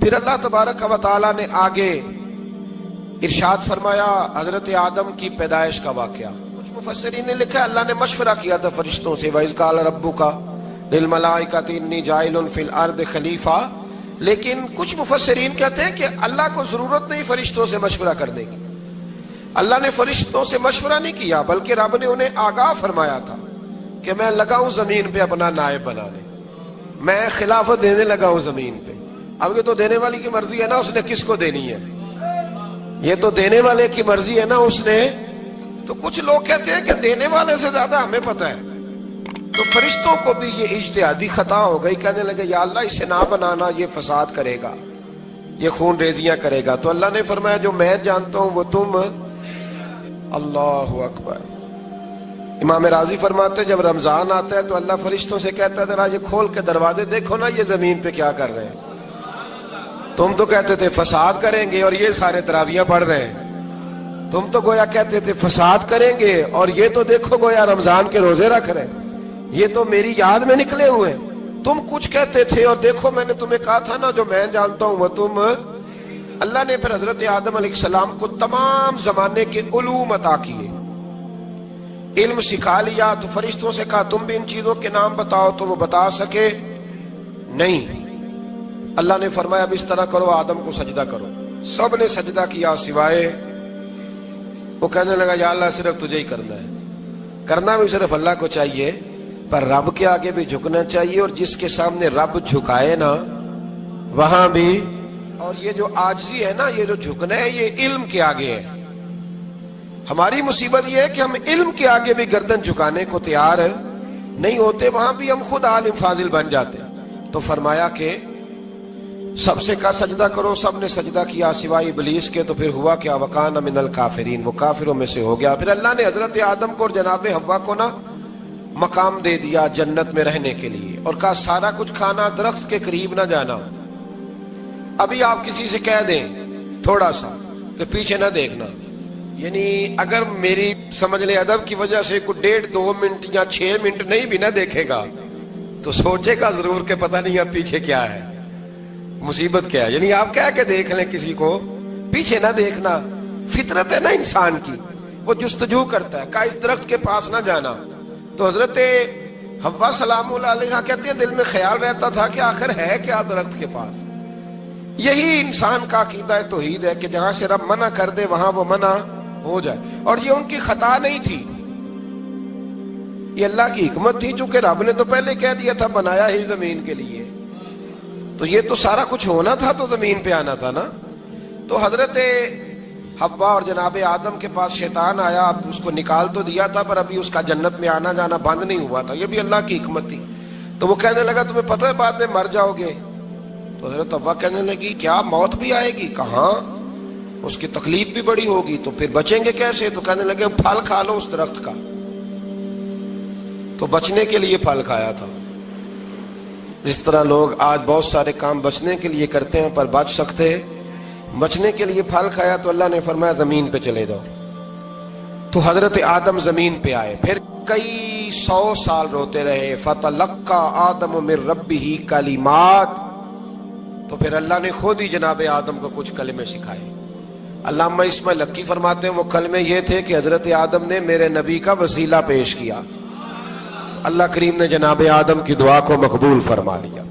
پھر اللہ تبارک و تعالی نے آگے ارشاد فرمایا حضرت آدم کی پیدائش کا واقعہ. کچھ مفسرین نے لکھا اللہ نے مشورہ کیا تھا فرشتوں سے، وَإِذْ قَالَ رَبُّكَ لِلْمَلَائِكَةِ إِنِّي جَاعِلٌ فِي الْأَرْضِ خَلِيفَةً. لیکن کچھ مفسرین کہتے ہیں کہ اللہ کو ضرورت نہیں فرشتوں سے مشورہ کرنے کی. اللہ نے فرشتوں سے مشورہ نہیں کیا، بلکہ رب نے انہیں آگاہ فرمایا تھا کہ میں لگا ہوں زمین پہ اپنا نائب بنانے، میں خلافت دینے لگا ہوں زمین پہ. اب یہ تو دینے والی کی مرضی ہے نا، اس نے کس کو دینی ہے، یہ تو دینے والے کی مرضی ہے نا اس نے. تو کچھ لوگ کہتے ہیں کہ دینے والے سے زیادہ ہمیں پتہ ہے. تو فرشتوں کو بھی یہ اجتہادی خطا ہو گئی، کہنے لگے یا اللہ اسے نہ بنانا، یہ فساد کرے گا، یہ خون ریزیاں کرے گا. تو اللہ نے فرمایا جو میں جانتا ہوں وہ تم. اللہ اکبر. امام راضی فرماتے جب رمضان آتا ہے تو اللہ فرشتوں سے کہتا ہے ذرا یہ کھول کے دروازے دیکھو نا یہ زمین پہ کیا کر رہے ہیں. تم تو کہتے تھے فساد کریں گے اور یہ سارے تراویحیں پڑھ رہے ہیں. تم تو گویا کہتے تھے فساد کریں گے اور یہ تو دیکھو گویا رمضان کے روزے رکھ رہے ہیں، یہ تو میری یاد میں نکلے ہوئے ہیں. تم کچھ کہتے تھے اور دیکھو میں نے تمہیں کہا تھا نا جو میں جانتا ہوں وہ تم. اللہ نے پھر حضرت آدم علیہ السلام کو تمام زمانے کے علوم عطا کیے، علم سکھا لیا. تو فرشتوں سے کہا تم بھی ان چیزوں کے نام بتاؤ، تو وہ بتا سکے نہیں. اللہ نے فرمایا اب اس طرح کرو آدم کو سجدہ کرو. سب نے سجدہ کیا سوائے وہ. کہنے لگا یا اللہ صرف تجھے ہی کرنا ہے، کرنا بھی صرف اللہ کو چاہیے، پر رب کے آگے بھی جھکنا چاہیے، اور جس کے سامنے رب جھکائے نا وہاں بھی. اور یہ جو عاجزی ہے نا، یہ جو جھکنا ہے، یہ علم کے آگے ہے. ہماری مصیبت یہ ہے کہ ہم علم کے آگے بھی گردن جھکانے کو تیار نہیں ہوتے، وہاں بھی ہم خود عالم فاضل بن جاتے. تو فرمایا کہ سب سے کہا سجدہ کرو، سب نے سجدہ کیا سوائے ابلیس کے. تو پھر ہوا کیا وَكَانَ مِنَ الْكَافِرِينَ، وہ کافروں میں سے ہو گیا. پھر اللہ نے حضرت آدم کو اور جناب حوا کو نا مقام دے دیا جنت میں رہنے کے لیے، اور کہا سارا کچھ کھانا، درخت کے قریب نہ جانا. ابھی آپ کسی سے کہہ دیں تھوڑا سا کہ پیچھے نہ دیکھنا، یعنی اگر میری سمجھ لیں ادب کی وجہ سے کوئی 1.5-2 منٹ یا 6 منٹ نہیں بھی نہ دیکھے گا تو سوچے گا ضرور کہ پتہ نہیں اب پیچھے کیا ہے، مصیبت کیا ہے. یعنی آپ کہہ کے دیکھ لیں کسی کو، پیچھے نہ دیکھنا. فطرت ہے نا انسان کی، وہ جستجو کرتا ہے، کہا اس درخت کے پاس نہ جانا. تو حضرت حوا سلام اللہ علیہ کہتے ہیں دل میں خیال رہتا تھا کہ آخر ہے کیا درخت کے پاس. یہی انسان کا عقیدہ توحید ہے کہ جہاں سے رب منع کر دے وہاں وہ منع ہو جائے. اور یہ ان کی خطا نہیں تھی، یہ اللہ کی حکمت تھی، چونکہ رب نے تو پہلے کہہ دیا تھا بنایا ہی زمین کے لیے، تو یہ تو سارا کچھ ہونا تھا تو زمین پہ آنا تھا نا. تو حضرت حوا اور جناب آدم کے پاس شیطان آیا، اب اس کو نکال تو دیا تھا پر ابھی اس کا جنت میں آنا جانا بند نہیں ہوا تھا، یہ بھی اللہ کی حکمت تھی. تو وہ کہنے لگا تمہیں پتہ ہے بعد میں مر جاؤ گے. تو حضرت حوا کہنے لگی کیا موت بھی آئے گی؟ کہاں، اس کی تکلیف بھی بڑی ہوگی، تو پھر بچیں گے کیسے؟ تو کہنے لگے پھل کھا لو اس درخت کا. تو بچنے کے لیے پھل کھایا تھا. جس طرح لوگ آج بہت سارے کام بچنے کے لیے کرتے ہیں پر بچ سکتے، بچنے کے لیے پھل کھایا. تو اللہ نے فرمایا زمین پہ چلے جاؤ. تو حضرت آدم زمین پہ آئے، پھر کئی 100 سال روتے رہے. فَتَلَقَّى آدَمُ مِن رَبِّهِ کَلِمَاتٍ، تو پھر اللہ نے خود ہی جناب آدم کو کچھ کلمے سکھائے. علامہ اسماعیل حقی فرماتے ہیں وہ کلمے یہ تھے کہ حضرت آدم نے میرے نبی کا وسیلہ پیش کیا، اللہ کریم نے جناب آدم کی دعا کو مقبول فرما لیا.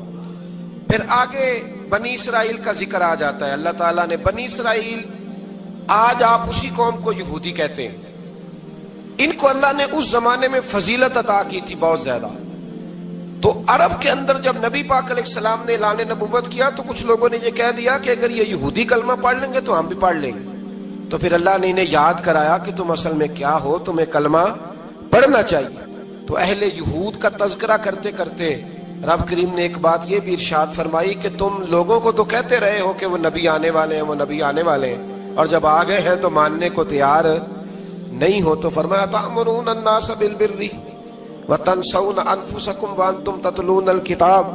پھر آگے بنی اسرائیل کا ذکر آ جاتا ہے. اللہ تعالیٰ نے بنی اسرائیل، آج آپ اسی قوم کو یہودی کہتے ہیں، ان کو اللہ نے اس زمانے میں فضیلت عطا کی تھی بہت زیادہ. تو عرب کے اندر جب نبی پاک علیہ السلام نے اعلان نبوت کیا تو کچھ لوگوں نے یہ کہہ دیا کہ اگر یہ یہودی کلمہ پڑھ لیں گے تو ہم بھی پڑھ لیں گے. تو پھر اللہ نے انہیں یاد کرایا کہ تم اصل میں کیا ہو، تمہیں کلمہ پڑھنا چاہیے. تو اہل یہود کا تذکرہ کرتے کرتے رب کریم نے ایک بات یہ بھی ارشاد فرمائی کہ تم لوگوں کو تو کہتے رہے ہو کہ وہ نبی آنے والے ہیں، وہ نبی آنے والے ہیں، اور جب آ گئے ہیں تو ماننے کو تیار نہیں ہو. تو فرمایا تأمرون الناس بالبر وتنسون انفسکم وانتم تتلون الکتاب،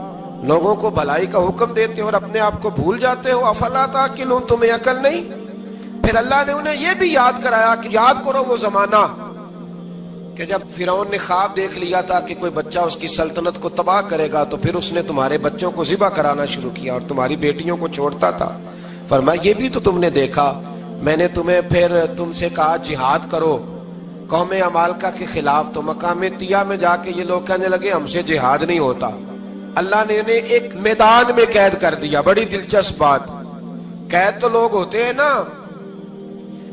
لوگوں کو بھلائی کا حکم دیتے ہو اور اپنے آپ کو بھول جاتے ہو. افلا تعقلون، تمہیں عقل نہیں؟ پھر اللہ نے انہیں یہ بھی یاد کرایا کہ یاد کرو وہ زمانہ کہ جب فرعون نے خواب دیکھ لیا تھا کہ کوئی بچہ اس کی سلطنت کو تباہ کرے گا تو پھر اس نے تمہارے بچوں کو ذبح کرانا شروع کیا اور تمہاری بیٹیوں کو چھوڑتا تھا. فرمایا یہ بھی تو تم نے دیکھا, میں نے تمہیں پھر تم سے کہا جہاد کرو قوم عمالقہ کے خلاف, تو مقام طیہ میں جا کے یہ لوگ کہنے لگے ہم سے جہاد نہیں ہوتا. اللہ نے انہیں ایک میدان میں قید کر دیا. بڑی دلچسپ بات, قید تو لوگ ہوتے ہیں نا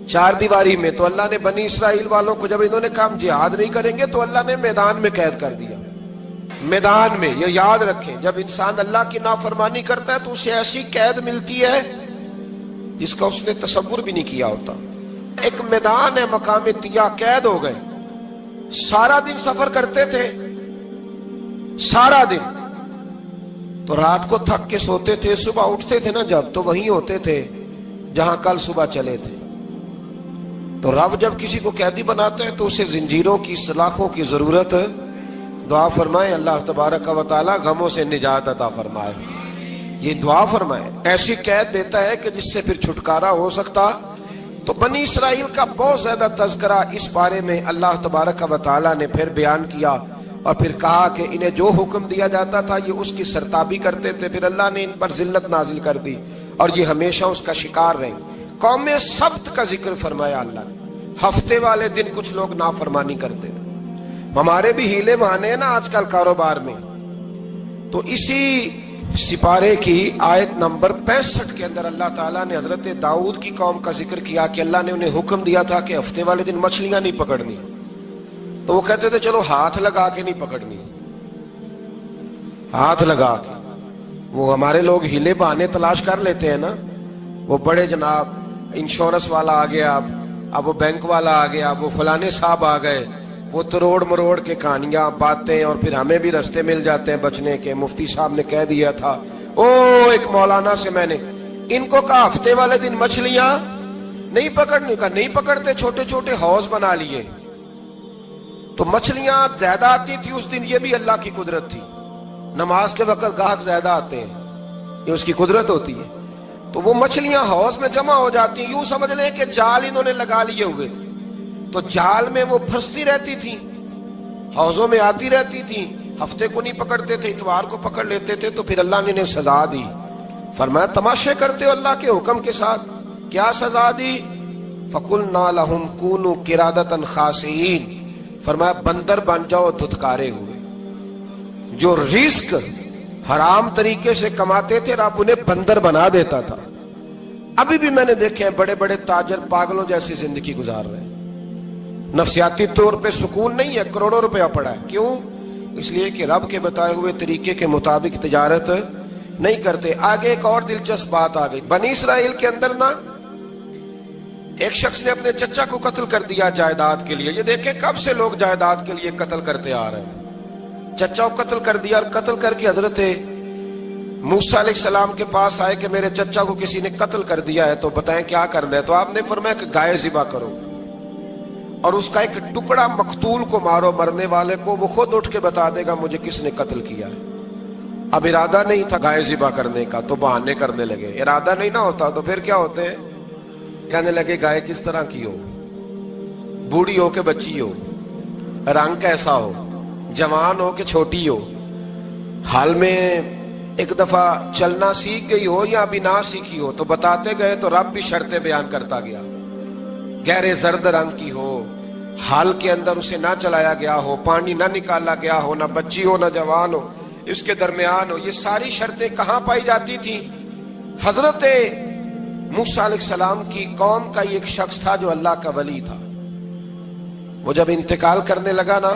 چار دیواری میں, تو اللہ نے بنی اسرائیل والوں کو جب انہوں نے کہا ہم جہاد نہیں کریں گے تو اللہ نے میدان میں قید کر دیا. میدان میں, یہ یاد رکھیں, جب انسان اللہ کی نافرمانی کرتا ہے تو اسے ایسی قید ملتی ہے جس کا اس نے تصور بھی نہیں کیا ہوتا. ایک میدان ہے مقام طیہ, قید ہو گئے, سارا دن سفر کرتے تھے, سارا دن, تو رات کو تھک کے سوتے تھے, صبح اٹھتے تھے نا جب, تو وہیں ہوتے تھے جہاں کل صبح چلے تھے. تو رب جب کسی کو قیدی بناتا ہے تو اسے زنجیروں کی سلاخوں کی ضرورت, دعا فرمائے اللہ تبارک و تعالی غموں سے نجات عطا فرمائے. یہ دعا فرمائے, ایسی قید دیتا ہے کہ جس سے پھر چھٹکارا ہو سکتا. تو بنی اسرائیل کا بہت زیادہ تذکرہ اس بارے میں اللہ تبارک و تعالی نے پھر بیان کیا, اور پھر کہا کہ انہیں جو حکم دیا جاتا تھا یہ اس کی سرتابی کرتے تھے, پھر اللہ نے ان پر ذلت نازل کر دی اور یہ ہمیشہ اس کا شکار رہے. قوم سبت کا ذکر فرمایا اللہ نے, ہفتے والے دن کچھ لوگ نافرمانی کرتے تھے. ہمارے بھی ہیلے بہانے ہیں نا آج کل کاروبار میں. تو اسی سپارے کی آیت نمبر 65 کے اندر اللہ تعالیٰ نے حضرت داؤد کی قوم کا ذکر کیا کہ اللہ نے انہیں حکم دیا تھا کہ ہفتے والے دن مچھلیاں نہیں پکڑنی, تو وہ کہتے تھے چلو ہاتھ لگا کے نہیں پکڑنی, ہاتھ لگا کے. وہ ہمارے لوگ ہیلے بہانے تلاش کر لیتے ہیں نا, وہ بڑے جناب انشورنس والا آ گیا, اب وہ بینک والا آ گیا, وہ فلانے صاحب آ گئے, وہ تروڑ مروڑ کے کہانیاں باتیں, اور پھر ہمیں بھی رستے مل جاتے ہیں بچنے کے. مفتی صاحب نے کہہ دیا تھا, ایک مولانا سے میں نے ان کو کہا ہفتے والے دن مچھلیاں نہیں پکڑنے, کا نہیں پکڑتے, چھوٹے چھوٹے حوض بنا لیے. تو مچھلیاں زیادہ آتی تھی اس دن, یہ بھی اللہ کی قدرت تھی. نماز کے وقت گاہک زیادہ آتے ہیں, یہ اس کی قدرت ہوتی ہے. تو وہ مچھلیاں حوض میں جمع ہو جاتی ہیں. یوں سمجھ لیں کہ جال انہوں نے لگا لیے ہوئے تھے, تو جال میں وہ پھنستی رہتی تھی, حوضوں میں آتی رہتی تھی. ہفتے کو نہیں پکڑتے تھے, اتوار کو پکڑ لیتے تھے. تو پھر اللہ نے انہیں سزا دی. فرمایا تماشے کرتے ہو اللہ کے حکم کے ساتھ. کیا سزا دی؟ فَقُلْنَا لَهُمْ كُونُوا قِرَادَةً خَاسِئِينَ, فرمایا بندر بن جاؤ دھتکارے ہوئے. جو رزق حرام طریقے سے کماتے تھے رب انہیں بندر بنا دیتا تھا. ابھی بھی میں نے دیکھے ہیں بڑے بڑے تاجر پاگلوں جیسی زندگی گزار رہے ہیں, نفسیاتی طور پہ سکون نہیں ہے, کروڑوں روپیہ پڑا ہے. کیوں؟ اس لیے کہ رب کے بتائے ہوئے طریقے کے مطابق تجارت نہیں کرتے. آگے ایک اور دلچسپ بات آ گئی. بنی اسرائیل کے اندر نا ایک شخص نے اپنے چچا کو قتل کر دیا جائیداد کے لیے. یہ دیکھیں کب سے لوگ جائیداد کے لیے قتل کرتے آ رہے ہیں. چچا کو قتل کر دیا, اور قتل کر کے حضرت موسیٰ علیہ السلام کے پاس آئے کہ میرے چچا کو کسی نے قتل کر دیا ہے, تو بتائیں کیا کرنا ہے. تو آپ نے فرمایا کہ گائے ذبح کرو, اور اس کا ایک ٹکڑا مقتول کو مارو, مرنے والے کو, وہ خود اٹھ کے بتا دے گا مجھے کس نے قتل کیا ہے. اب ارادہ نہیں تھا گائے ذبح کرنے کا, تو بہانے کرنے لگے. ارادہ نہیں نہ ہوتا تو پھر کیا ہوتے ہیں, کہنے لگے گائے کس طرح کی ہو, بوڑھی ہو کہ بچی ہو, رنگ کیسا ہو, جوان ہو کہ چھوٹی ہو, حال میں ایک دفعہ چلنا سیکھ گئی ہو یا ابھی نہ سیکھی ہو. تو بتاتے گئے تو رب بھی شرطیں بیان کرتا گیا. گہرے زرد رنگ کی ہو, حال کے اندر اسے نہ چلایا گیا ہو, پانی نہ نکالا گیا ہو, نہ بچی ہو نہ جوان ہو, اس کے درمیان ہو. یہ ساری شرطیں کہاں پائی جاتی تھی؟ حضرت موسیٰ علیہ السلام کی قوم کا ایک شخص تھا جو اللہ کا ولی تھا. وہ جب انتقال کرنے لگا نا,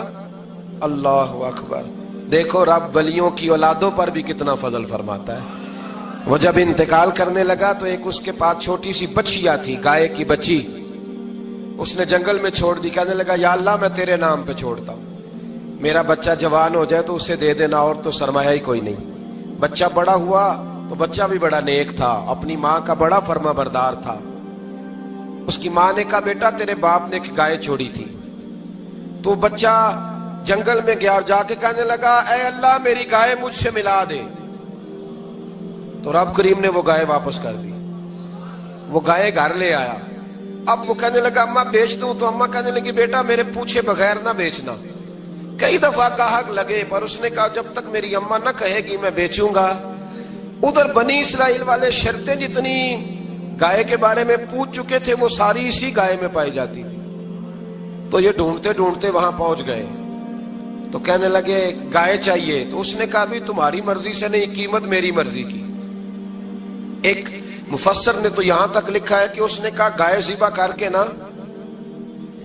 اللہ اکبر, دیکھو رب ولیوں کی اولادوں پر بھی کتنا فضل فرماتا ہے. وہ جب انتقال کرنے لگا تو ایک اس کے پاس چھوٹی سی بچیا تھی, گائے کی بچی, اس نے جنگل میں چھوڑ دی. کہنے لگا یا اللہ میں تیرے نام پہ چھوڑتا ہوں, میرا بچہ جوان ہو جائے تو اسے دے دینا, اور تو سرمایہ ہی کوئی نہیں. بچہ بڑا ہوا تو بچہ بھی بڑا نیک تھا, اپنی ماں کا بڑا فرما بردار تھا. اس کی ماں نے کہا بیٹا تیرے باپ نے ایک گائے چھوڑی تھی. تو بچہ جنگل میں گیا اور جا کے کہنے لگا اے اللہ میری گائے مجھ سے ملا دے. تو رب کریم نے وہ گائے واپس کر دی. وہ گائے گھر لے آیا, اب وہ کہنے لگا اما بیچ دوں، تو اما کہنے لگی بیٹا میرے پوچھے بغیر نہ بیچنا۔ کئی دفعہ گاہک لگے پر اس نے کہا جب تک میری اما نہ کہے گی میں بیچوں گا۔ ادھر بنی اسرائیل والے شرطیں جتنی گائے کے بارے میں پوچھ چکے تھے وہ ساری اسی گائے میں پائی جاتی تھی، تو یہ ڈھونڈتے ڈھونڈتے وہاں پہنچ گئے، تو کہنے لگے گائے چاہیے، تو اس نے کہا بھی تمہاری مرضی سے نہیں، قیمت میری مرضی کی۔ ایک مفسر نے تو یہاں تک لکھا ہے کہ اس نے کہا گائے ذبح کر کے نا،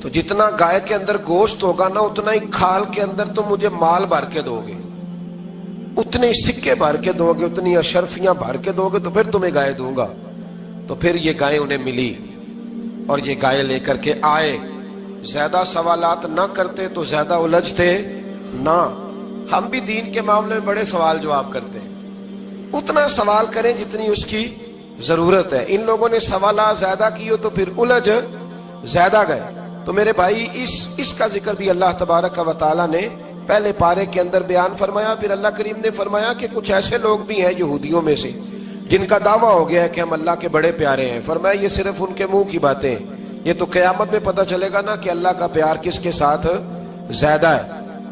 تو جتنا گائے کے اندر گوشت ہوگا نا اتنا ہی کھال کے اندر تم مجھے مال بھر کے دو گے، اتنے سکے بھر کے دو گے، اتنی اشرفیاں بھر کے دو گے تو پھر تمہیں گائے دوں گا۔ تو پھر یہ گائے انہیں ملی اور یہ گائے لے کر کے آئے۔ زیادہ سوالات نہ کرتے تو زیادہ الجھتے نہ۔ ہم بھی دین کے معاملے میں بڑے سوال جواب کرتے ہیں، اتنا سوال کریں جتنی اس کی ضرورت ہے۔ ان لوگوں نے سوالات زیادہ کیے تو پھر الجھ زیادہ گئے۔ تو میرے بھائی اس کا ذکر بھی اللہ تبارک و تعالیٰ نے پہلے پارے کے اندر بیان فرمایا۔ پھر اللہ کریم نے فرمایا کہ کچھ ایسے لوگ بھی ہیں یہودیوں میں سے جن کا دعویٰ ہو گیا ہے کہ ہم اللہ کے بڑے پیارے ہیں۔ فرمایا یہ صرف ان کے منہ کی باتیں ہیں، یہ تو قیامت میں پتہ چلے گا نا کہ اللہ کا پیار کس کے ساتھ زیادہ ہے۔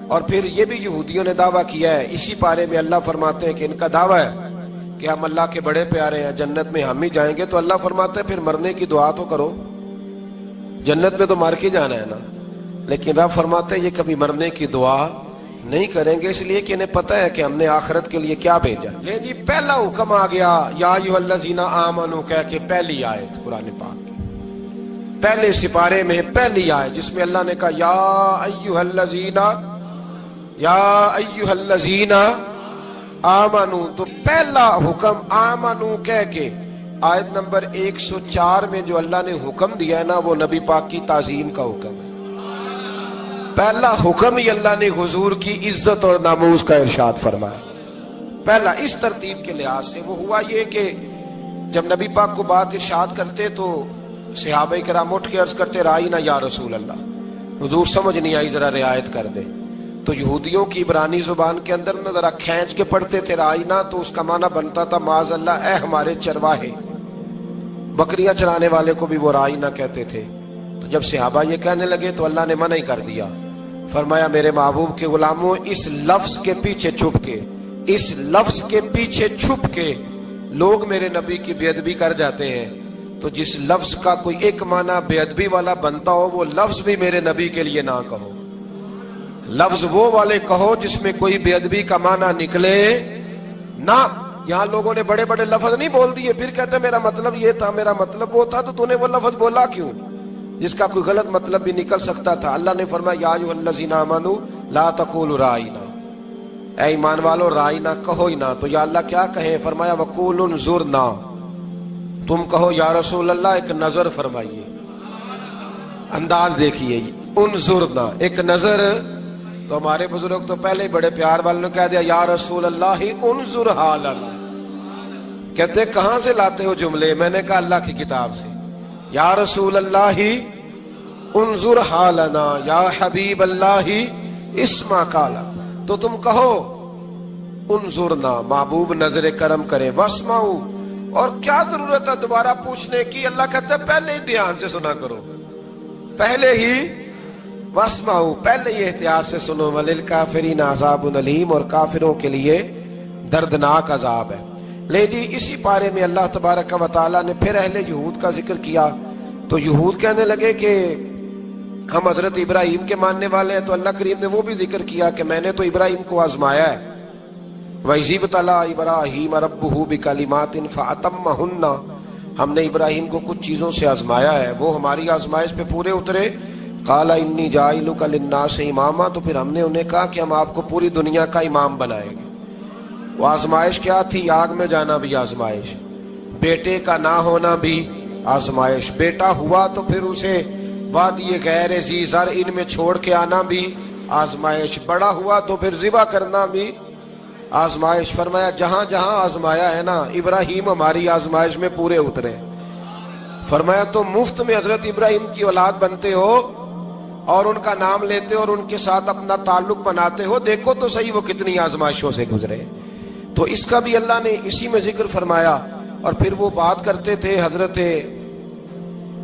اور پھر یہ بھی یہودیوں نے دعویٰ کیا ہے، اسی پارے میں اللہ فرماتے ہیں کہ ان کا دعویٰ ہے کہ ہم اللہ کے بڑے پیارے ہیں، جنت میں ہم ہی جائیں گے۔ تو اللہ فرماتے ہیں پھر مرنے کی دعا تو کرو، جنت میں تو مر کے جانا ہے نا۔ لیکن رب فرماتے ہیں یہ کبھی مرنے کی دعا نہیں کریں گے، اس لیے کہ انہیں پتہ ہے کہ ہم نے آخرت کے لیے کیا بھیجا۔ لے جی پہلا حکم آ گیا یا ایھا الذین آمنوا کہہ کے، پہلی آیت قرآن پاک کی پہلے سپارے میں پہلی آیت جس میں اللہ نے کہا یا ایھا الذین آمنوا، تو پہلا حکم آمنوا کہہ کے آیت نمبر 104 میں جو اللہ نے حکم دیا ہے نا وہ نبی پاک کی تعظیم کا حکم ہے۔ پہلا حکم ہی اللہ نے حضور کی عزت اور ناموس کا ارشاد فرمایا۔ پہلا اس ترتیب کے لحاظ سے وہ ہوا یہ کہ جب نبی پاک کو بات ارشاد کرتے تو صحابہ کرام اٹھ کے عرض کرتے رائینا یا رسول اللہ، حضور سمجھ نہیں آئی ذرا رعایت کر دے۔ تو یہودیوں کی عبرانی زبان کے اندر نہ ذرا کھینچ کے پڑھتے تھے رائینا، تو اس کا معنی بنتا تھا معاذ اللہ اے ہمارے چرواہے، بکریاں چرانے والے کو بھی وہ رائینا کہتے تھے۔ تو جب صحابہ یہ کہنے لگے تو اللہ نے منع ہی کر دیا، فرمایا میرے محبوب کے غلاموں اس لفظ کے پیچھے چھپ کے، اس لفظ کے پیچھے چھپ کے لوگ میرے نبی کی بے ادبی کر جاتے ہیں، تو جس لفظ کا کوئی ایک معنی بے ادبی والا بنتا ہو وہ لفظ بھی میرے نبی کے لیے نہ کہو، لفظ وہ والے کہو جس میں کوئی بے ادبی کا معنی نکلے نہ۔ یہاں لوگوں نے بڑے بڑے لفظ نہیں بول دیے پھر کہتے میرا مطلب یہ تھا، میرا مطلب وہ تھا، تو نے وہ لفظ بولا کیوں جس کا کوئی غلط مطلب بھی نکل سکتا تھا۔ اللہ نے فرمایا یا ایھا الذین آمنوا لا تقولوا رائینا، اے ایمان والو رائینا کہو ہی نہ۔ تو یا اللہ کیا کہیں؟ فرمایا وقولوا انظرنا، تم کہو یا رسول اللہ ایک نظر فرمائیے، انداز دیکھیے، انظرنا ایک نظر۔ تو ہمارے بزرگ تو پہلے ہی بڑے پیار والوں نے کہہ دیا یا رسول اللہ انظر حالنا، کہتے کہاں سے لاتے ہو جملے؟ میں نے کہا اللہ کی کتاب سے۔ یا رسول اللہ انظر حالنا یا حبیب اللہ اسمع قالا، تو تم کہو انظرنا محبوب نظر کرم کرے، واسمعوا، اور کیا ضرورت ہے دوبارہ پوچھنے کی؟ اللہ کہتا ہے پہلے ہی دھیان سے سنا کرو، پہلے ہی واسمعوا، پہلے ہی احتیاط سے سنو، وللکافرین عذاب علیم، اور کافروں کے لیے دردناک عذاب ہے۔ لے جی اسی پارے میں اللہ تبارک و تعالیٰ نے پھر اہل یہود کا ذکر کیا۔ تو یہود کہنے لگے کہ ہم حضرت ابراہیم کے ماننے والے ہیں، تو اللہ کریم نے وہ بھی ذکر کیا کہ میں نے تو ابراہیم کو آزمایا ہے، وَإِذِ ابْتَلَىٰ إِبْرَاهِيمَ رَبُّهُ بِكَلِمَاتٍ فَأَتَمَّهُنَّ، ہم نے ابراہیم کو کچھ چیزوں سے آزمایا ہے، وہ ہماری آزمائش پہ پورے اترے۔ قَالَ إِنِّي جَاعِلُكَ لِلنَّاسِ إِمَامًا، تو پھر ہم نے انہیں کہا کہ ہم آپ کو پوری دنیا کا امام بنائیں گے۔ وہ آزمائش کیا تھی؟ آگ میں جانا بھی آزمائش، بیٹے کا نہ ہونا بھی آزمائش، بیٹا ہوا تو پھر اسے وادی غیر ذی زرع ان میں چھوڑ کے آنا بھی آزمائش، بڑا ہوا تو پھر ذبح کرنا بھی آزمائش۔ فرمایا جہاں جہاں آزمایا ہے نا ابراہیم ہماری آزمائش میں پورے اترے۔ فرمایا تو مفت میں حضرت ابراہیم کی اولاد بنتے ہو اور ان کا نام لیتے ہو اور ان کے ساتھ اپنا تعلق بناتے ہو، دیکھو تو صحیح وہ کتنی آزمائشوں سے گزرے۔ تو اس کا بھی اللہ نے اسی میں ذکر فرمایا۔ اور پھر وہ بات کرتے تھے حضرت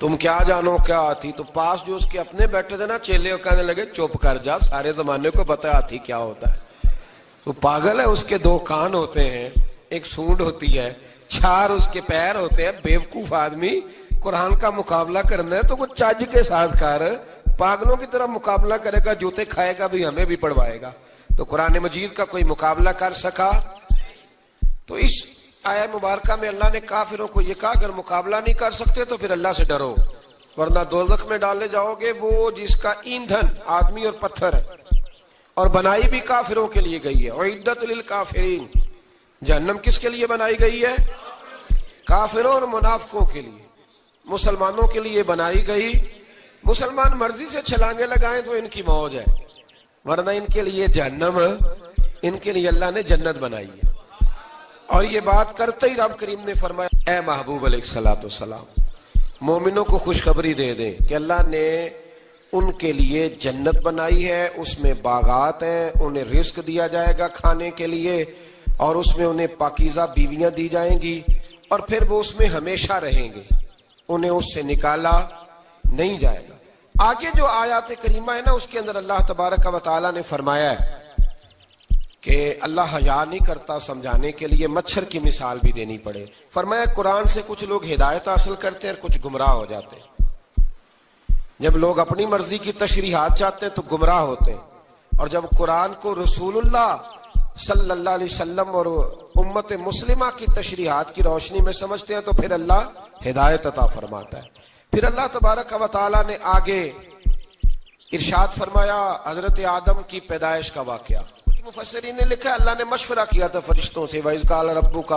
تم کیا جانو کیا ہاتھی؟ تو پاس جو اس کے اپنے بیٹھے تھے نا چیلے، کہنے لگے چپ کر جا، سارے زمانے کو پتہ ہے ہاتھی کیا ہوتا ہے، تو پاگل ہے، اس کے 2 کان ہوتے ہیں، ایک سونڈ ہوتی ہے، 4 اس کے پیر ہوتے ہیں، بیوقوف آدمی قرآن کا مقابلہ کرنا ہے تو کچھ چج کے ساتھ کر، پاگلوں کی طرح مقابلہ کرے گا، جوتے کھائے گا بھی، ہمیں بھی پڑھوائے گا۔ تو قرآن مجید کا کوئی مقابلہ کر سکا؟ تو اس آیہ مبارکہ میں اللہ نے کافروں کو یہ کہا اگر مقابلہ نہیں کر سکتے تو پھر اللہ سے ڈرو، ورنہ دوزخ میں ڈالے جاؤ گے، وہ جس کا ایندھن آدمی اور پتھر ہے، اور بنائی بھی کافروں کے لیے گئی ہے۔ اعدت للکافرین، جہنم کس کے لیے بنائی گئی ہے؟ کافروں اور منافقوں کے لیے۔ مسلمانوں کے لیے بنائی گئی، مسلمان مرضی سے چھلانگے لگائیں تو ان کی موج ہے، ورنہ ان کے لیے جہنم، ان کے لیے اللہ نے جنت بنائی ہے۔ اور یہ بات کرتے ہی رب کریم نے فرمایا اے محبوب علیہ الصلوۃ والسلام، مومنوں کو خوشخبری دے دیں کہ اللہ نے ان کے لیے جنت بنائی ہے، اس میں باغات ہیں، انہیں رزق دیا جائے گا کھانے کے لیے، اور اس میں انہیں پاکیزہ بیویاں دی جائیں گی، اور پھر وہ اس میں ہمیشہ رہیں گے، انہیں اس سے نکالا نہیں جائے گا۔ آگے جو آیات کریمہ ہے نا، اس کے اندر اللہ تبارک و تعالیٰ نے فرمایا ہے کہ اللہ حیا نہیں کرتا سمجھانے کے لیے، مچھر کی مثال بھی دینی پڑے۔ فرمایا قرآن سے کچھ لوگ ہدایت حاصل کرتے ہیں اور کچھ گمراہ ہو جاتے ہیں۔ جب لوگ اپنی مرضی کی تشریحات چاہتے ہیں تو گمراہ ہوتے ہیں، اور جب قرآن کو رسول اللہ صلی اللہ علیہ وسلم اور امت مسلمہ کی تشریحات کی روشنی میں سمجھتے ہیں تو پھر اللہ ہدایت عطا فرماتا ہے۔ پھر اللہ تبارک و تعالیٰ نے آگے ارشاد فرمایا حضرت آدم کی پیدائش کا واقعہ۔ کچھ مفسرین نے لکھا اللہ نے مشورہ کیا تھا فرشتوں سے، وَإِذْ قَالَ رَبُّكَ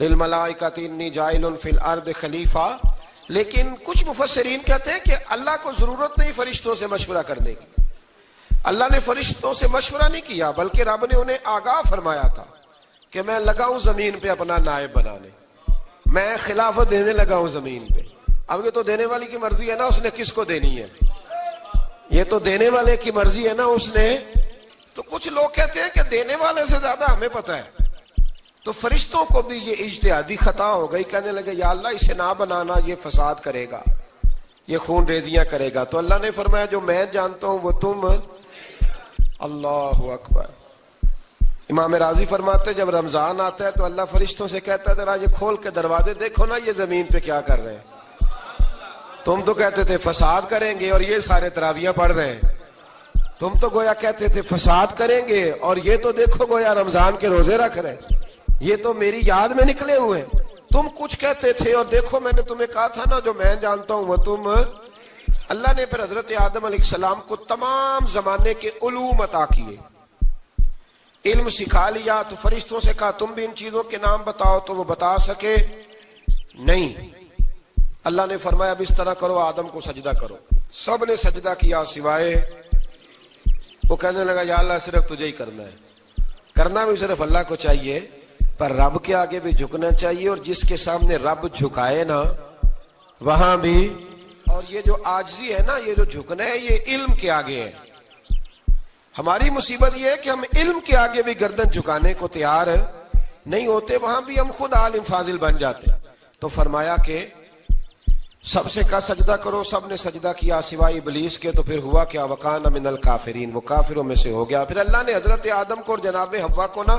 لِلْمَلَائِكَةِ إِنِّي جَاعِلٌ فِي الْأَرْضِ خَلِيفَةً، لیکن کچھ مفسرین کہتے ہیں کہ اللہ کو ضرورت نہیں فرشتوں سے مشورہ کرنے کی، اللہ نے فرشتوں سے مشورہ نہیں کیا، بلکہ رب نے انہیں آگاہ فرمایا تھا کہ میں لگا ہوں زمین پہ اپنا نائب بنانے، میں خلافت دینے لگا ہوں زمین پہ۔ اب یہ تو دینے والی کی مرضی ہے نا، اس نے کس کو دینی ہے، یہ تو دینے والے کی مرضی ہے نا، اس نے۔ تو کچھ لوگ کہتے ہیں کہ دینے والے سے زیادہ ہمیں پتہ ہے، تو فرشتوں کو بھی یہ اجتہادی خطا ہو گئی، کہنے لگے یا اللہ اسے نہ بنانا، یہ فساد کرے گا، یہ خون ریزیاں کرے گا۔ تو اللہ نے فرمایا جو میں جانتا ہوں وہ تم، اللہ اکبر۔ امام راضی فرماتے جب رمضان آتا ہے تو اللہ فرشتوں سے کہتا ہے ذرا یہ کھول کے دروازے دیکھو نا یہ زمین پہ کیا کر رہے ہیں، تم تو کہتے تھے فساد کریں گے اور یہ سارے تراویحیں پڑھ رہے ہیں، تم تو گویا کہتے تھے فساد کریں گے اور یہ تو دیکھو گویا رمضان کے روزے رکھ رہے ہیں، یہ تو میری یاد میں نکلے ہوئے ہیں، تم کچھ کہتے تھے اور دیکھو میں نے تمہیں کہا تھا نا جو میں جانتا ہوں وہ تم۔ اللہ نے پھر حضرت آدم علیہ السلام کو تمام زمانے کے علوم عطا کیے، علم سکھا لیا، تو فرشتوں سے کہا تم بھی ان چیزوں کے نام بتاؤ، تو وہ بتا سکے نہیں۔ اللہ نے فرمایا اب اس طرح کرو آدم کو سجدہ کرو، سب نے سجدہ کیا سوائے، وہ کہنے لگا یا اللہ صرف تجھے ہی کرنا ہے، کرنا بھی صرف اللہ کو چاہیے، پر رب کے آگے بھی جھکنا چاہیے، اور جس کے سامنے رب جھکائے نا وہاں بھی۔ اور یہ جو عاجزی ہے نا، یہ جو جھکنا ہے، یہ علم کے آگے ہے۔ ہماری مصیبت یہ ہے کہ ہم علم کے آگے بھی گردن جھکانے کو تیار نہیں ہوتے، وہاں بھی ہم خود عالم فاضل بن جاتے۔ تو فرمایا کہ سب سے کہا سجدہ کرو، سب نے سجدہ کیا سوائے ابلیس کے، تو پھر ہوا کیا وکان من الکافرین، وہ کافروں میں سے ہو گیا۔ پھر اللہ نے حضرت آدم کو اور جناب حوا کو نا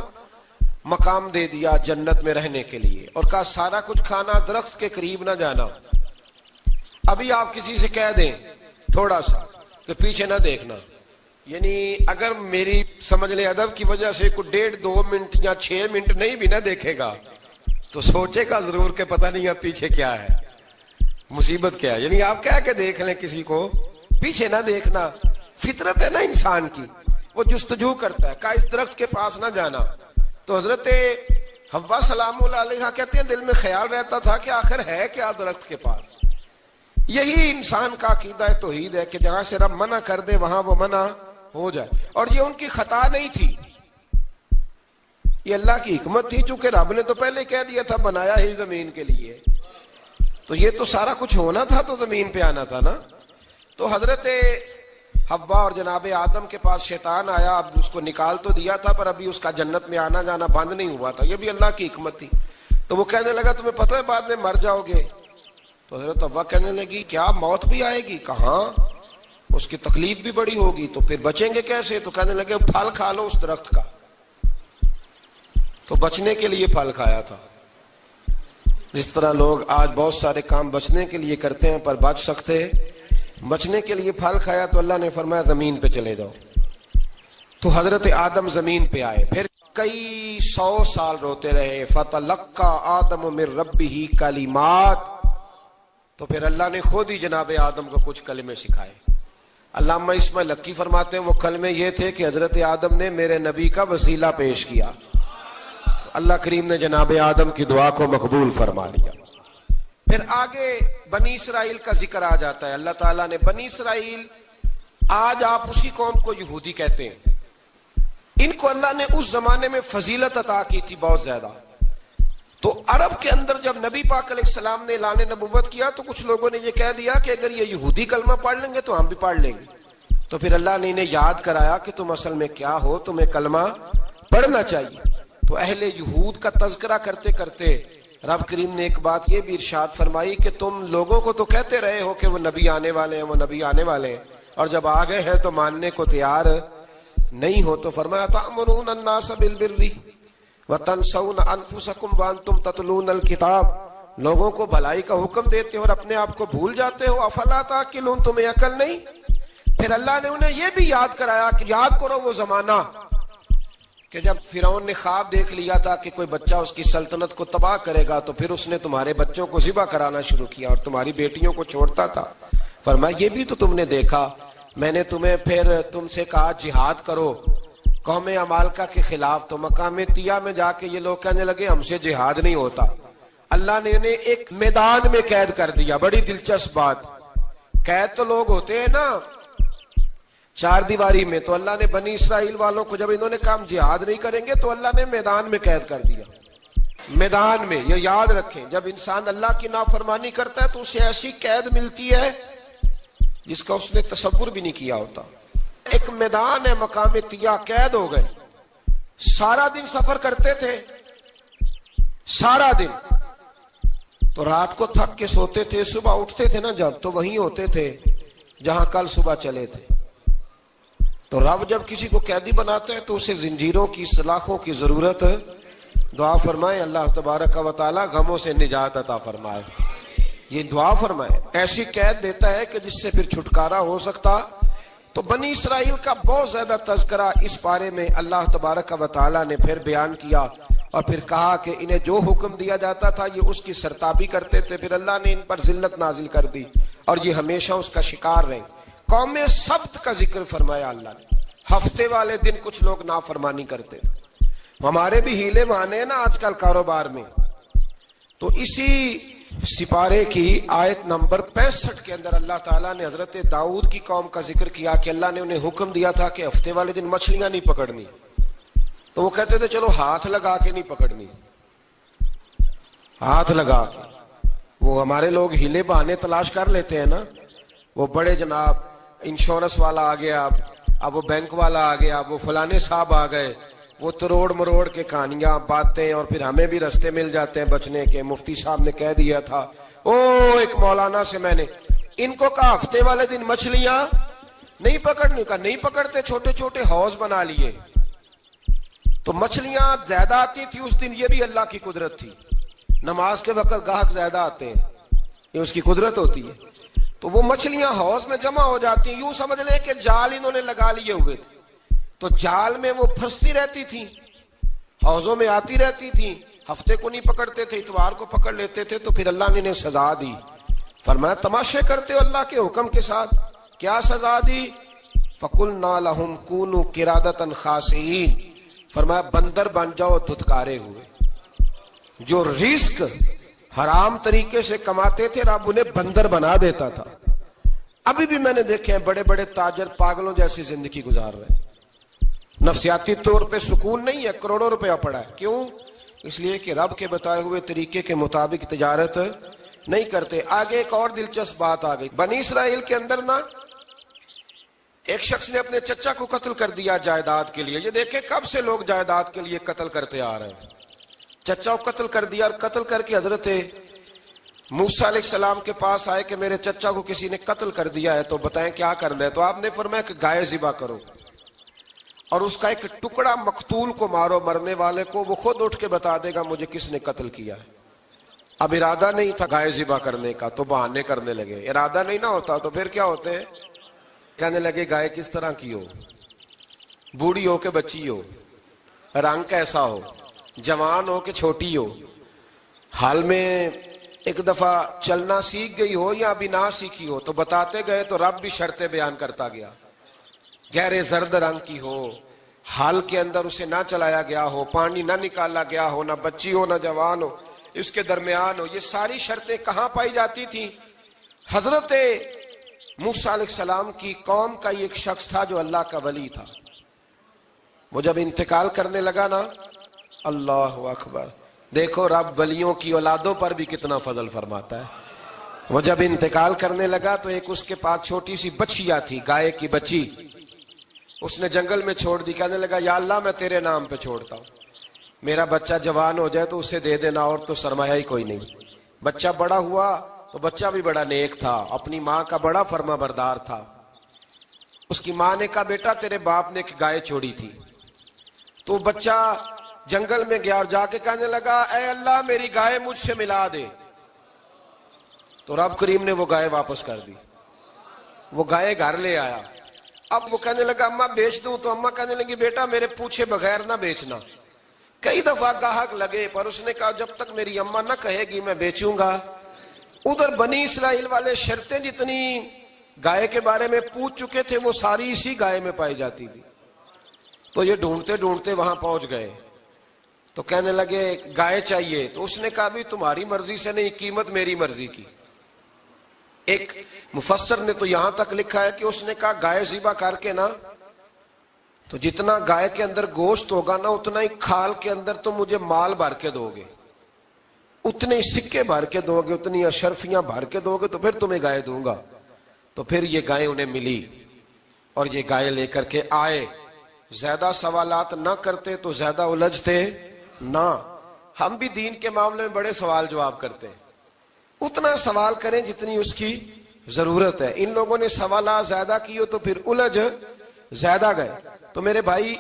مقام دے دیا جنت میں رہنے کے لیے، اور کہا سارا کچھ کھانا، درخت کے قریب نہ جانا۔ ابھی آپ کسی سے کہہ دیں تھوڑا سا کہ پیچھے نہ دیکھنا، یعنی اگر میری سمجھ لیں ادب کی وجہ سے کوئی 1.5-2 منٹ یا 6 منٹ نہیں بھی نہ دیکھے گا تو سوچے گا ضرور کہ پتہ نہیں اب پیچھے کیا ہے، مصیبت کیا ہے۔ یعنی آپ کہہ کے دیکھ لیں کسی کو، پیچھے نہ دیکھنا، فطرت ہے نا انسان کی، وہ جستجو کرتا ہے، کہا اس درخت کے پاس نہ جانا۔ تو حضرت حوا سلام اللہ علیہ کہتے ہیں دل میں خیال رہتا تھا کہ آخر ہے کیا درخت کے پاس۔ یہی انسان کا عقیدہ توحید ہے کہ جہاں سے رب منع کر دے وہاں وہ منع ہو جائے، اور یہ ان کی خطا نہیں تھی، یہ اللہ کی حکمت تھی، چونکہ رب نے تو پہلے کہہ دیا تھا بنایا ہی زمین کے لیے، تو یہ تو سارا کچھ ہونا تھا تو زمین پہ آنا تھا نا۔ تو حضرت حوا اور جناب آدم کے پاس شیطان آیا، اب اس کو نکال تو دیا تھا پر ابھی اس کا جنت میں آنا جانا بند نہیں ہوا تھا، یہ بھی اللہ کی حکمت تھی۔ تو وہ کہنے لگا تمہیں پتہ ہے بعد میں مر جاؤ گے، تو حضرت حوا کہنے لگی کیا موت بھی آئے گی؟ کہاں، اس کی تکلیف بھی بڑی ہوگی، تو پھر بچیں گے کیسے؟ تو کہنے لگے پھل کھا لو اس درخت کا. تو بچنے کے لیے پھل کھایا تھا. جس طرح لوگ آج بہت سارے کام بچنے کے لیے کرتے ہیں پر بچ سکتے، بچنے کے لیے پھل کھایا تو اللہ نے فرمایا زمین پہ چلے جاؤ. تو حضرت آدم زمین پہ آئے، پھر کئی 100 سال روتے رہے. فَتَلَقَّى آدَمُ مِن رَبِّهِ کَلِمَاتٍ، تو پھر اللہ نے خود ہی جناب آدم کو کچھ کلمے سکھائے. علامہ اسماعیل حقی فرماتے ہیں وہ کلمے یہ تھے کہ حضرت آدم نے میرے نبی کا وسیلہ پیش کیا، تو اللہ کریم نے جناب آدم کی دعا کو مقبول فرما لیا. پھر آگے بنی اسرائیل کا ذکر آ جاتا ہے. اللہ تعالیٰ نے بنی اسرائیل، آج آپ اسی قوم کو یہودی کہتے ہیں، ان کو اللہ نے اس زمانے میں فضیلت عطا کی تھی بہت زیادہ. تو عرب کے اندر جب نبی پاک علیہ السلام نے اعلان نبوت کیا تو کچھ لوگوں نے یہ کہہ دیا کہ اگر یہ یہودی کلمہ پڑھ لیں گے تو ہم بھی پڑھ لیں گے. تو پھر اللہ نے انہیں یاد کرایا کہ تم اصل میں کیا ہو، تمہیں کلمہ پڑھنا چاہیے. تو اہل یہود کا تذکرہ کرتے کرتے رب کریم نے ایک بات یہ بھی ارشاد فرمائی کہ تم لوگوں کو تو کہتے رہے ہو کہ وہ نبی آنے والے ہیں، وہ نبی آنے والے ہیں، اور جب آ گئے ہیں تو ماننے کو تیار نہیں ہو. تو فرمایا تأمرون الناس بالبر وَتَنْسَوْنَ أَنفُسَكُمْ وَأَنْتُمْ تَتْلُونَ الْكِتَابَ، لوگوں کو بھلائی کا حکم دیتے ہو اور اپنے آپ کو بھول جاتے ہو. افلا تعقلون، تمہیں عقل نہیں؟ پھر اللہ نے انہیں یہ بھی یاد کرایا کہ یاد کرو وہ زمانہ کہ جب فرعون نے خواب دیکھ لیا تھا کہ کوئی بچہ اس کی سلطنت کو تباہ کرے گا، تو پھر اس نے تمہارے بچوں کو ذبح کرانا شروع کیا اور تمہاری بیٹیوں کو چھوڑتا تھا. فرمایا یہ بھی تو تم نے دیکھا، میں نے تمہیں پھر تم سے کہا جہاد کرو قوم عمالقہ کے خلاف، تو مقام طیہ میں جا کے یہ لوگ کہنے لگے ہم سے جہاد نہیں ہوتا. اللہ نے انہیں ایک میدان میں قید کر دیا. بڑی دلچسپ بات، قید تو لوگ ہوتے ہیں نا چار دیواری میں، تو اللہ نے بنی اسرائیل والوں کو جب انہوں نے کہا جہاد نہیں کریں گے تو اللہ نے میدان میں قید کر دیا. میدان میں، یہ یاد رکھیں، جب انسان اللہ کی نافرمانی کرتا ہے تو اسے ایسی قید ملتی ہے جس کا اس نے تصور بھی نہیں کیا ہوتا. ایک میدان ہے مقام طیہ، قید ہو گئے، سارا دن سفر کرتے تھے، سارا دن، تو رات کو تھک کے سوتے تھے، صبح اٹھتے تھے نا جب، تو وہیں ہوتے تھے جہاں کل صبح چلے تھے. تو رب جب کسی کو قیدی بناتا ہے تو اسے زنجیروں کی، سلاخوں کی ضرورت ہے. دعا فرمائے اللہ تبارک و تعالی غموں سے نجات عطا فرمائے. یہ دعا فرمائے، ایسی قید دیتا ہے کہ جس سے پھر چھٹکارا ہو سکتا. تو بنی اسرائیل کا بہت زیادہ تذکرہ اس پارے میں اللہ تبارک و تعالی نے پھر بیان کیا، اور پھر کہا کہ انہیں جو حکم دیا جاتا تھا یہ اس کی سرتابی کرتے تھے. پھر اللہ نے ان پر ذلت نازل کر دی اور یہ ہمیشہ اس کا شکار رہے. قوم سبت کا ذکر فرمایا اللہ نے. ہفتے والے دن کچھ لوگ نافرمانی کرتے، ہمارے بھی ہیلے بہانے ہیں نا آج کل کاروبار میں. تو اسی سپارے کی آیت نمبر 65 کے اندر اللہ تعالیٰ نے حضرت داؤد کی قوم کا ذکر کیا کہ اللہ نے انہیں حکم دیا تھا کہ ہفتے والے دن مچھلیاں نہیں پکڑنی. تو وہ کہتے تھے چلو ہاتھ لگا کے نہیں پکڑنی، ہاتھ لگا کے. وہ ہمارے لوگ ہیلے بہانے تلاش کر لیتے ہیں نا، وہ بڑے جناب انشورنس والا آ گیا، اب وہ بینک والا آ گیا، وہ فلانے صاحب آ گئے، وہ تروڑ مروڑ کے کہانیاں باتیں، اور پھر ہمیں بھی رستے مل جاتے ہیں بچنے کے. مفتی صاحب نے کہہ دیا تھا، ایک مولانا سے میں نے ان کو کہا ہفتے والے دن مچھلیاں نہیں پکڑنی، کہا نہیں پکڑتے، چھوٹے چھوٹے حوض بنا لیے. تو مچھلیاں زیادہ آتی تھی اس دن، یہ بھی اللہ کی قدرت تھی. نماز کے وقت گاہک زیادہ آتے ہیں، یہ اس کی قدرت ہوتی ہے. تو وہ مچھلیاں حوض میں جمع ہو جاتی ہیں. یوں سمجھ لیں کہ جال انہوں نے لگا لیے ہوئے تھے، تو جال میں وہ پھنستی رہتی تھی، حوضوں میں آتی رہتی تھی. ہفتے کو نہیں پکڑتے تھے، اتوار کو پکڑ لیتے تھے. تو پھر اللہ نے انہیں سزا دی. فرمایا تماشے کرتے ہو اللہ کے حکم کے ساتھ. کیا سزا دی؟ فَقُلْنَا لَهُمْ كُونُوا قِرَادَةً خَاسِئِينَ، فرمایا بندر بن جاؤ دھتکارے ہوئے. جو رزق حرام طریقے سے کماتے تھے رب انہیں بندر بنا دیتا تھا. ابھی بھی میں نے دیکھے ہیں بڑے بڑے تاجر پاگلوں جیسی زندگی گزار رہے ہیں. نفسیاتی طور پہ سکون نہیں ہے، کروڑوں روپیہ پڑا ہے. کیوں؟ اس لیے کہ رب کے بتائے ہوئے طریقے کے مطابق تجارت نہیں کرتے. آگے ایک اور دلچسپ بات آ گئی. بنی اسرائیل کے اندر نا ایک شخص نے اپنے چچا کو قتل کر دیا جائیداد کے لیے. یہ دیکھیں کب سے لوگ جائیداد کے لیے قتل کرتے آ رہے ہیں. چچا کو قتل کر دیا، اور قتل کر کے حضرت موسیٰ علیہ السلام کے پاس آئے کہ میرے چچا کو کسی نے قتل کر دیا ہے تو بتائیں کیا کرنا ہے. تو آپ نے فرمایا کہ گائے ذبح کرو اور اس کا ایک ٹکڑا مقتول کو مارو, مرنے والے کو, وہ خود اٹھ کے بتا دے گا مجھے کس نے قتل کیا ہے. اب ارادہ نہیں تھا گائے ذبح کرنے کا تو بہانے کرنے لگے. ارادہ نہیں نہ ہوتا تو پھر کیا ہوتے ہیں, کہنے لگے گائے کس طرح کی ہو, بوڑھی ہو کہ بچی ہو, رنگ کیسا ہو, جوان ہو کہ چھوٹی ہو, حال میں ایک دفعہ چلنا سیکھ گئی ہو یا ابھی نہ سیکھی ہو. تو بتاتے گئے تو رب بھی شرطیں بیان کرتا گیا. گہرے زرد رنگ کی ہو, حال کے اندر اسے نہ چلایا گیا ہو, پانی نہ نکالا گیا ہو, نہ بچی ہو نہ جوان ہو, اس کے درمیان ہو. یہ ساری شرطیں کہاں پائی جاتی تھیں؟ حضرت موسیٰ علیہ السلام کی قوم کا ایک شخص تھا جو اللہ کا ولی تھا. وہ جب انتقال کرنے لگا نا, اللہ اکبر, دیکھو رب ولیوں کی اولادوں پر بھی کتنا فضل فرماتا ہے. وہ جب انتقال کرنے لگا تو ایک اس کے پاس چھوٹی سی بچیا تھی, گائے کی بچی, اس نے جنگل میں چھوڑ دی. کہنے لگا یا اللہ میں تیرے نام پہ چھوڑتا ہوں, میرا بچہ جوان ہو جائے تو اسے دے دینا, اور تو سرمایہ ہی کوئی نہیں. بچہ بڑا ہوا تو بچہ بھی بڑا نیک تھا, اپنی ماں کا بڑا فرما بردار تھا. اس کی ماں نے کہا بیٹا تیرے باپ نے ایک گائے چھوڑی تھی. تو بچہ جنگل میں گیا اور جا کے کہنے لگا اے اللہ میری گائے مجھ سے ملا دے. تو رب کریم نے وہ گائے واپس کر دی. وہ گائے گھر لے آیا. اب وہ کہنے لگا اماں بیچ دوں, تو اماں کہنے لگی بیٹا میرے پوچھے بغیر نہ بیچنا. کئی دفعہ گاہک لگے پر اس نے کہا جب تک میری اماں نہ کہے گی میں بیچوں گا. ادھر بنی اسرائیل والے شرطیں جتنی گائے کے بارے میں پوچھ چکے تھے وہ ساری اسی گائے میں پائی جاتی تھی. تو یہ ڈھونڈتے ڈھونڈتے وہاں پہنچ گئے تو کہنے لگے گائے چاہیے. تو اس نے کہا بھی تمہاری مرضی سے نہیں, قیمت میری مرضی کی. ایک مفسر نے تو یہاں تک لکھا ہے کہ اس نے کہا گائے ذبح کر کے نا تو جتنا گائے کے اندر گوشت ہوگا نا اتنا ہی کھال کے اندر تو مجھے مال بھر کے دو گے, اتنے ہی سکے بھر کے دو گے, اتنی اشرفیاں بھر کے دو گے تو پھر تمہیں گائے دوں گا. تو پھر یہ گائے انہیں ملی اور یہ گائے لے کر کے آئے. زیادہ سوالات نہ کرتے تو زیادہ الجھتے نہ. ہم بھی دین کے معاملے میں بڑے سوال جواب کرتے ہیں, اتنا سوال کریں جتنی اس کی ضرورت ہے. ان لوگوں نے سوالات زیادہ کیے تو پھر الجھ زیادہ گئے. تو میرے بھائی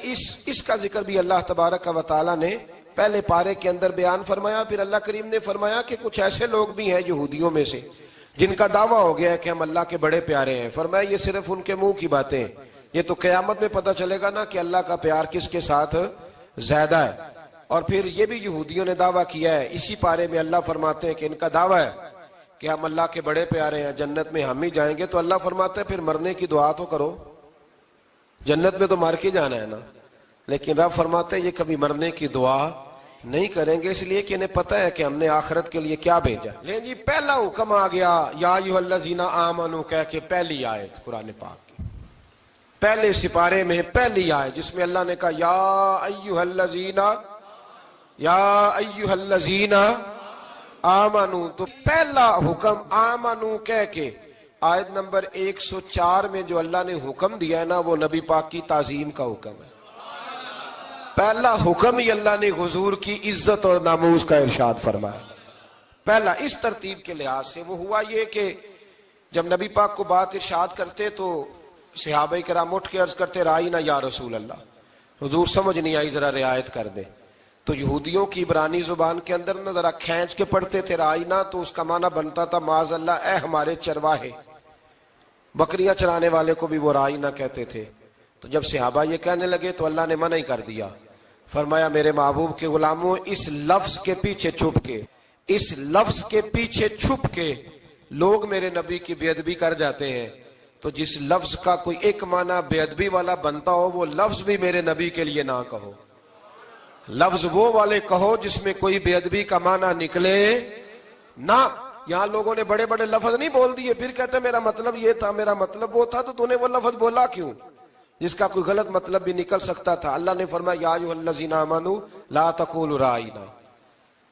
اس کا ذکر بھی اللہ تبارک و تعالیٰ نے پہلے پارے کے اندر بیان فرمایا. پھر اللہ کریم نے فرمایا کہ کچھ ایسے لوگ بھی ہیں یہودیوں میں سے جن کا دعویٰ ہو گیا ہے کہ ہم اللہ کے بڑے پیارے ہیں. فرمایا یہ صرف ان کے منہ کی باتیں ہیں, یہ تو قیامت میں پتہ چلے گا نا کہ اللہ کا پیار کس کے ساتھ زیادہ ہے. اور پھر یہ بھی یہودیوں نے دعویٰ کیا ہے, اسی پارے میں اللہ فرماتے ہیں کہ ان کا دعویٰ ہے کہ ہم اللہ کے بڑے پیارے ہیں, جنت میں ہم ہی جائیں گے. تو اللہ فرماتے ہیں پھر مرنے کی دعا تو کرو, جنت میں تو مر کے جانا ہے نا. لیکن رب فرماتے ہیں یہ کبھی مرنے کی دعا نہیں کریں گے, اس لیے کہ انہیں پتہ ہے کہ ہم نے آخرت کے لیے کیا بھیجا. لیں جی پہلا حکم آ گیا یا ایھا الذین آمنوا کہہ کے, پہلی آیت قرآن پاک کی پہلے سپارے میں پہلی آیت جس میں اللہ نے کہا یا ایھا الذین آمنو. تو پہلا حکم آمنو کہہ کے آیت نمبر 104 میں جو اللہ نے حکم دیا ہے نا وہ نبی پاک کی تعظیم کا حکم ہے. پہلا حکم ہی اللہ نے حضور کی عزت اور ناموس کا ارشاد فرمایا. پہلا اس ترتیب کے لحاظ سے وہ ہوا یہ کہ جب نبی پاک کو بات ارشاد کرتے تو صحابہ کرام اٹھ کے عرض کرتے رائینا یا رسول اللہ, حضور سمجھ نہیں آئی ذرا رعایت کر دے. تو یہودیوں کی عبرانی زبان کے اندر نہ ذرا کھینچ کے پڑھتے تھے رائینا, تو اس کا معنی بنتا تھا معاذ اللہ اے ہمارے چرواہے. بکریاں چرانے والے کو بھی وہ رائینا کہتے تھے. تو جب صحابہ یہ کہنے لگے تو اللہ نے منع ہی کر دیا. فرمایا میرے محبوب کے غلاموں اس لفظ کے پیچھے چھپ کے, اس لفظ کے پیچھے چھپ کے لوگ میرے نبی کی بے ادبی کر جاتے ہیں. تو جس لفظ کا کوئی ایک معنی بے ادبی والا بنتا ہو وہ لفظ بھی میرے نبی کے لیے نہ کہو. لفظ وہ والے کہو جس میں کوئی بے ادبی کا معنی نکلے نہ. یہاں لوگوں نے بڑے بڑے لفظ نہیں بول دیے پھر کہتے میرا مطلب یہ تھا میرا مطلب وہ تھا, تو نے وہ لفظ بولا کیوں جس کا کوئی غلط مطلب بھی نکل سکتا تھا. اللہ نے فرمایا یا ایھا الذین آمنوا لا تقولوا رائینا,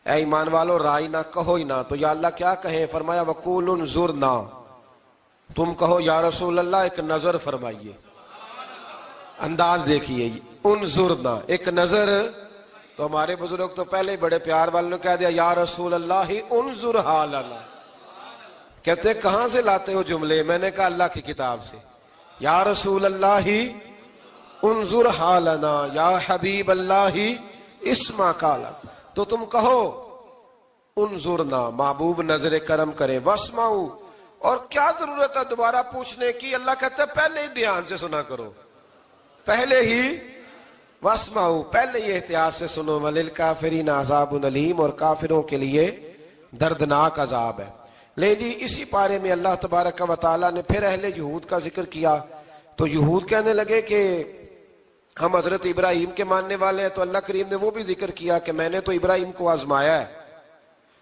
اے ایمان والو رائینا کہو ہی نہ. تو یا اللہ کیا کہیں؟ فرمایا وقولوا انظرنا, تم کہو یا رسول اللہ ایک نظر فرمائیے. انداز دیکھیے, انظرنا ایک نظر. تو ہمارے بزرگ تو پہلے بڑے پیار والوں نے کہہ دیا یا رسول اللہ انظر حالنا, کہتے ہیں کہاں سے لاتے ہو جملے؟ میں نے کہا اللہ کی کتاب سے. یا رسول اللہ انظر حالنا، یا حبیب اللہ اسما قالا. تو تم کہو انظرنا، محبوب نظر کرم کرے، واسمعوا، اور کیا ضرورت ہے دوبارہ پوچھنے کی؟ اللہ کہتا ہے پہلے ہی دھیان سے سنا کرو، پہلے ہی واسمعوا، پہلے ہی احتیاط سے سنو. وللکافرین عذاب علیم، اور کافروں کے لیے دردناک عذاب ہے. لے جی اسی پارے میں اللہ تبارک و تعالیٰ نے پھر اہل یہود کا ذکر کیا. تو یہود کہنے لگے کہ ہم حضرت ابراہیم کے ماننے والے ہیں. تو اللہ کریم نے وہ بھی ذکر کیا کہ میں نے تو ابراہیم کو آزمایا ہے.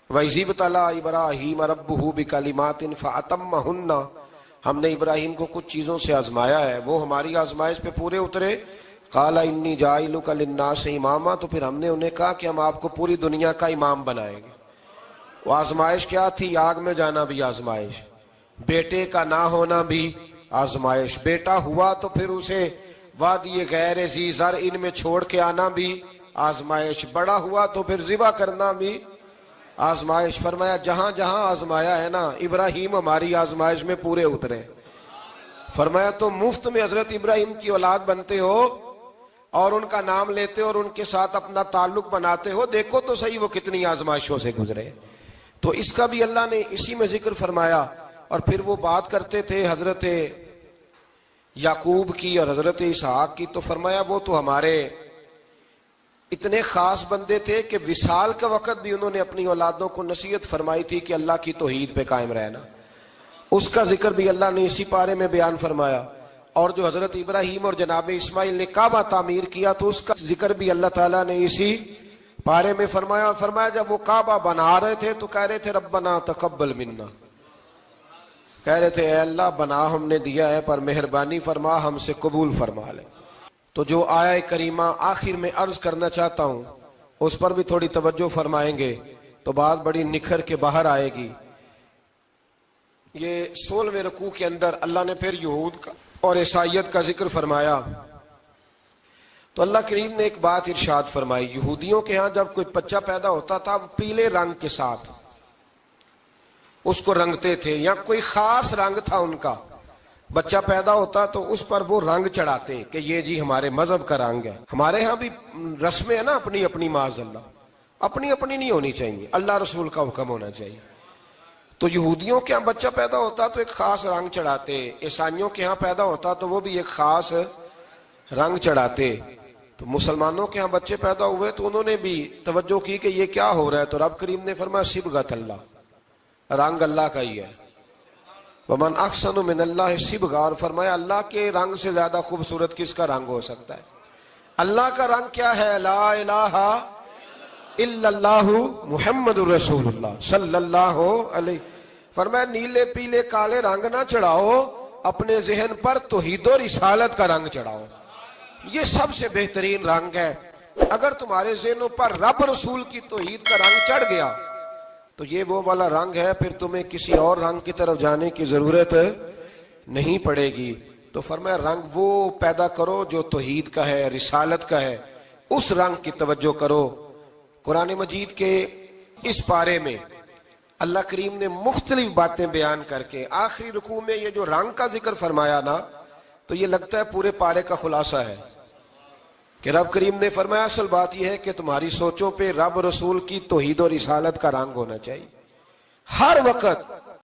وَإِذِ ابْتَلَىٰ إِبْرَاهِيمَ رَبُّهُ بِكَلِمَاتٍ فَأَتَمَّهُنَّ، ہم نے ابراہیم کو کچھ چیزوں سے آزمایا ہے، وہ ہماری آزمائش پہ پورے اترے. قَالَ إِنِّي جَاعِلُكَ لِلنَّاسِ إِمَامًا، تو پھر ہم نے انہیں کہا کہ ہم آپ کو پوری دنیا کا امام بنائیں گے. وہ آزمائش کیا تھی؟ آگ میں جانا بھی آزمائش، بیٹے کا نہ ہونا بھی آزمائش، بیٹا ہوا تو پھر اسے وادی غیر ذی زرع ان میں چھوڑ کے آنا بھی آزمائش، بڑا ہوا تو پھر ذبح کرنا بھی آزمائش. فرمایا جہاں جہاں آزمایا ہے نا، ابراہیم ہماری آزمائش میں پورے اترے. فرمایا تم مفت میں حضرت ابراہیم کی اولاد بنتے ہو اور ان کا نام لیتے ہو اور ان کے ساتھ اپنا تعلق بناتے ہو، دیکھو تو صحیح وہ کتنی آزمائشوں سے گزرے. تو اس کا بھی اللہ نے اسی میں ذکر فرمایا. اور پھر وہ بات کرتے تھے حضرت یعقوب کی اور حضرت اسحاق کی. تو فرمایا وہ تو ہمارے اتنے خاص بندے تھے کہ وصال کا وقت بھی انہوں نے اپنی اولادوں کو نصیحت فرمائی تھی کہ اللہ کی توحید پہ قائم رہنا. اس کا ذکر بھی اللہ نے اسی پارے میں بیان فرمایا. اور جو حضرت ابراہیم اور جناب اسماعیل نے کعبہ تعمیر کیا تو اس کا ذکر بھی اللہ تعالیٰ نے اسی پارے میں فرمایا. فرمایا جب وہ کعبہ بنا رہے تھے تو کہہ رہے تھے ربنا تقبل منا، کہہ رہے تھے اے اللہ بنا ہم نے دیا ہے پر مہربانی فرما ہم سے قبول فرما لے. تو جو آیہ کریمہ آخر میں عرض کرنا چاہتا ہوں اس پر بھی تھوڑی توجہ فرمائیں گے تو بات بڑی نکھر کے باہر آئے گی. یہ 16ویں رکوع کے اندر اللہ نے پھر یہود کا اور عیسائیت کا ذکر فرمایا. تو اللہ کریم نے ایک بات ارشاد فرمائی. یہودیوں کے ہاں جب کوئی بچہ پیدا ہوتا تھا وہ پیلے رنگ کے ساتھ اس کو رنگتے تھے، یا کوئی خاص رنگ تھا ان کا. بچہ پیدا ہوتا تو اس پر وہ رنگ چڑھاتے کہ یہ جی ہمارے مذہب کا رنگ ہے. ہمارے ہاں بھی رسمیں ہیں نا اپنی اپنی، معاذ اللہ اپنی اپنی نہیں ہونی چاہیے، اللہ رسول کا حکم ہونا چاہیے. تو یہودیوں کے ہاں بچہ پیدا ہوتا تو ایک خاص رنگ چڑھاتے، عیسائیوں کے ہاں پیدا ہوتا تو وہ بھی ایک خاص رنگ چڑھاتے. تو مسلمانوں کے ہاں بچے پیدا ہوئے تو انہوں نے بھی توجہ کی کہ یہ کیا ہو رہا ہے. تو رب کریم نے فرمایا صبغۃ اللہ، رنگ اللہ کا ہی ہے. ومن احسن من اللہ صبغہ، اور فرمایا اللہ کے رنگ سے زیادہ خوبصورت کس کا رنگ ہو سکتا ہے. اللہ کا رنگ کیا ہے؟ لا الہ الا اللہ محمد الرسول اللہ صلی اللہ علیہ. فرمایا نیلے پیلے کالے رنگ نہ چڑھاؤ، اپنے ذہن پر توحید و رسالت کا رنگ چڑھاؤ. یہ سب سے بہترین رنگ ہے. اگر تمہارے ذہنوں پر رب رسول کی توحید کا رنگ چڑھ گیا تو یہ وہ والا رنگ ہے، پھر تمہیں کسی اور رنگ کی طرف جانے کی ضرورت نہیں پڑے گی. تو فرمایا رنگ وہ پیدا کرو جو توحید کا ہے، رسالت کا ہے، اس رنگ کی توجہ کرو. قرآن مجید کے اس پارے میں اللہ کریم نے مختلف باتیں بیان کر کے آخری رکوع میں یہ جو رنگ کا ذکر فرمایا نا، تو یہ لگتا ہے پورے پارے کا خلاصہ ہے کہ رب کریم نے فرمایا اصل بات یہ ہے کہ تمہاری سوچوں پہ رب رسول کی توحید و رسالت کا رنگ ہونا چاہیے. ہر وقت